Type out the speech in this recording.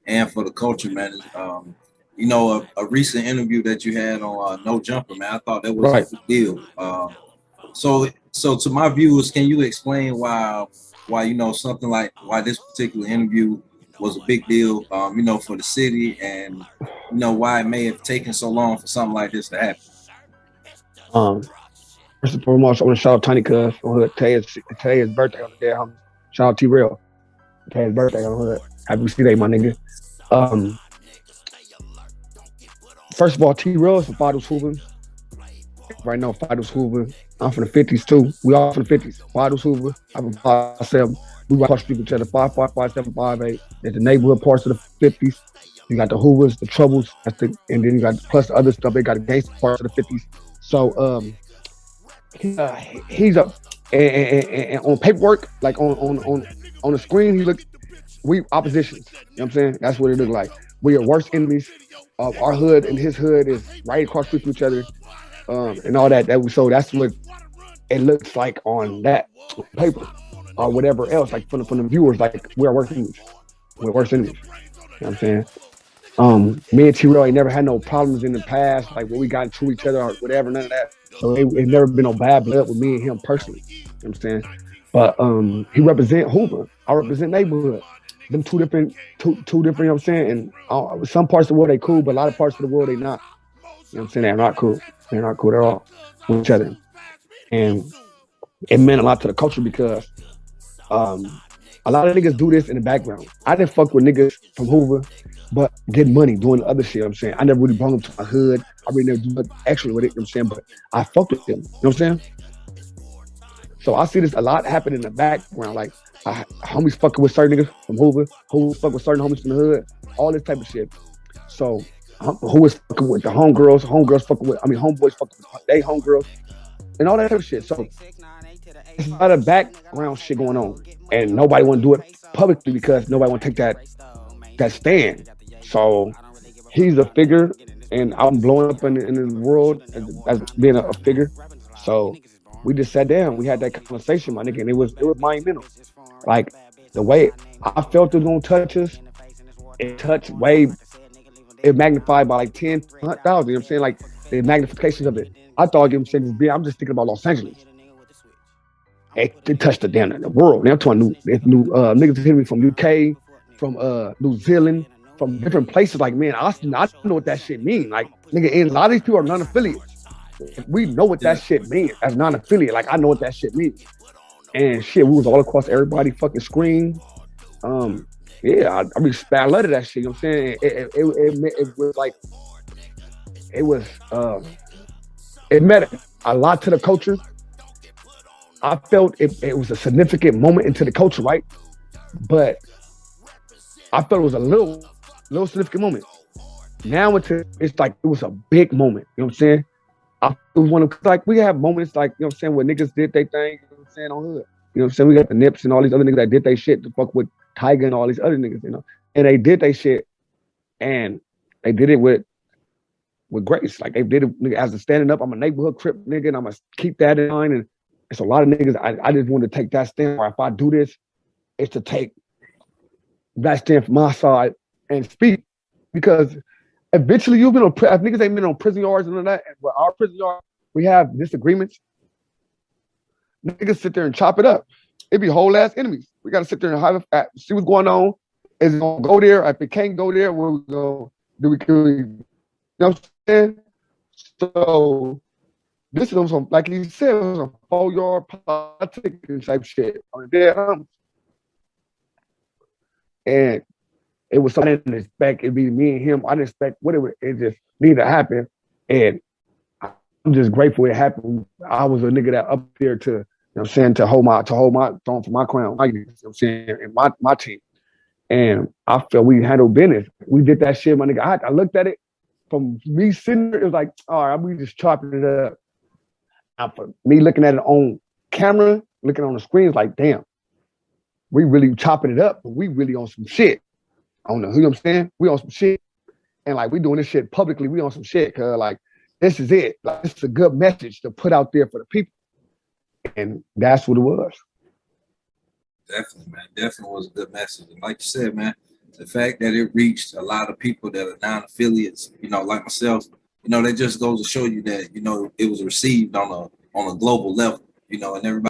and for the culture, man. You know, a recent interview that you had on No Jumper, man. I thought that was a Right. big deal. So to my viewers, can you explain why you know something like why this particular interview was a big deal, you know, for the city, and you know why it may have taken so long for something like this to happen? Um, First and foremost, I want to shout out Tiny Cuz on hood. Today is birthday on the day, homie. Shout out T-Rell. Today's birthday on hood. Happy C Day, my nigga. Um, First of all, T-Rell is from Fathers Hoover. Right now, Fathers Hoover. I'm from the 50s too. We all from the 50s. Fathers Hoover. I'm from 5'7". We right across the street from each other. 5'5", 5'7", 5'8". There's the neighborhood parts of the 50s. You got the Hoovers, the Troubles, and then you got plus the other stuff. They got the gangster parts of the 50s. So he's a and on paperwork, like on the screen, he look we oppositions. You know what I'm saying? That's what it looked like. We are worst enemies. Our hood and his hood is right across the street from each other, and all that. So that's what it looks like on that paper or whatever else. Like from the viewers, like we're worst enemies. We're worst enemies. You know what I'm saying? Me and T-Rell ain't never had no problems in the past, like when we got into each other or whatever, none of that. So it never been no bad blood with me and him personally. You know what I'm saying? But he represent Hoover. I represent neighborhood. Them two different, you know what I'm saying? And some parts of the world they cool, but a lot of parts of the world they not. You know what I'm saying? They're not cool. They're not cool at all with each other. And it meant a lot to the culture because um, a lot of niggas do this in the background. I didn't fuck with niggas from Hoover, but get money doing other shit. You know what I'm saying, I never really brought them to my hood. I really never do nothing extra with it. You know what I'm saying, but I fucked with them. You know what I'm saying? So I see this a lot happen in the background. Like homies fucking with certain niggas from Hoover, Hoover fuck with certain homies from the hood, all this type of shit. So who is fucking with the homegirls? Homegirls fucking with. I mean, homeboys fucking with they homegirls and all that type of shit. So it's a lot of background shit going on, and nobody want to do it publicly because nobody want to take that stand. So he's a figure, and I'm blowing up in the world as being a figure. So we just sat down, we had that conversation, my nigga, and it was monumental. Like the way I felt it was gonna touch us, it touched way, it magnified by like 10,000. You know what I'm saying? Like the magnifications of it. I thought, you know what I'm saying, I'm just thinking about Los Angeles. It touched the damn the world. Now I'm talking new niggas hitting me from UK, from New Zealand, from different places. Like, man, I know what that shit mean. Like, nigga, and a lot of these people are non-affiliates. We know what that Yeah, shit means as non-affiliate. Like, I know what that shit means. And shit, we was all across everybody fucking screen. Um, yeah, I respect. I love that shit. You know what I'm saying? It was like it was it meant a lot to the culture. I felt it was a significant moment into the culture, right? But I felt it was a little significant moment. Now it's like it was a big moment. You know what I'm saying? I was one of like we have moments like, you know what I'm saying, where niggas did their thing. You know what I'm saying, on hood. You know what I'm saying? We got the Nips and all these other niggas that did their shit to fuck with Tiger and all these other niggas. You know, and they did their shit, and they did it with grace. Like they did it nigga, as a standing up. I'm a neighborhood crip nigga, and I'm gonna keep that in mind. And it's a lot of niggas. I just want to take that stand. Or if I do this, it's to take that stand from my side and speak because eventually you've been on if niggas ain't been on prison yards and all that. And with our prison yard, we have disagreements. Niggas sit there and chop it up. It be whole ass enemies. We gotta sit there and see what's going on. Is it gonna go there? If it can't go there, where we go? You know what I'm saying? So this is some, like he said, it was a 4 yard politic type shit. I mean, and it was something I didn't expect. It'd be me and him. I didn't expect what it just needed to happen. And I'm just grateful it happened. I was a nigga that up there to, you know what I'm saying, to hold my throne for my crown, you know what I'm saying, and my team. And I felt we handled business. We did that shit, my nigga. I looked at it from me sitting there, it was like, all right, we just chopping it up. Now, for me looking at it on camera, looking on the screen, it's like, damn, we really chopping it up, but we really on some shit. I don't know, you know what I'm saying? We on some shit. And like we doing this shit publicly, we on some shit, cause like this is it. Like this is a good message to put out there for the people. And that's what it was. definitely, man. Definitely was a good message. And like you said, man, the fact that it reached a lot of people that are non-affiliates, you know, like myself, you know, that just goes to show you that, you know, it was received on a global level, you know, and everybody